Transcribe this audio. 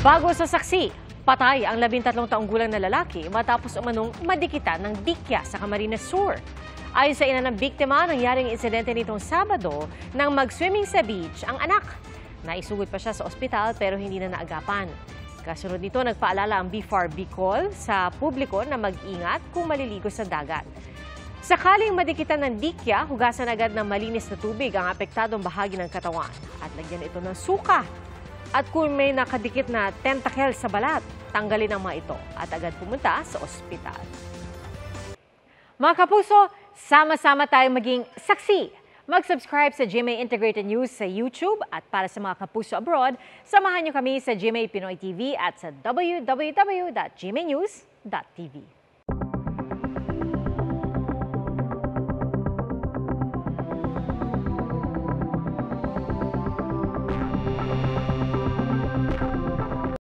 Bago sa saksi, patay ang 13 taong gulang na lalaki matapos umanong madikitan ng dikya sa Camarines Sur. Ayon sa ina ng biktima, nangyaring insidente nitong Sabado nang mag-swimming sa beach ang anak. Naisugod pa siya sa ospital pero hindi na naagapan. Kasunod nito, nagpaalala ang BFAR Bicol sa publiko na mag-ingat kung maliligo sa dagat. Sakaling madikitan ng dikya, hugasan agad ng malinis na tubig ang apektadong bahagi ng katawan at lagyan ito ng suka. At kung may nakadikit na tentacle sa balat, tanggalin ang mga ito at agad pumunta sa ospital. Mga kapuso, sama-sama tayong maging saksi. Mag-subscribe sa GMA Integrated News sa YouTube at para sa mga kapuso abroad, samahan niyo kami sa GMA Pinoy TV at sa www.gmanews.tv.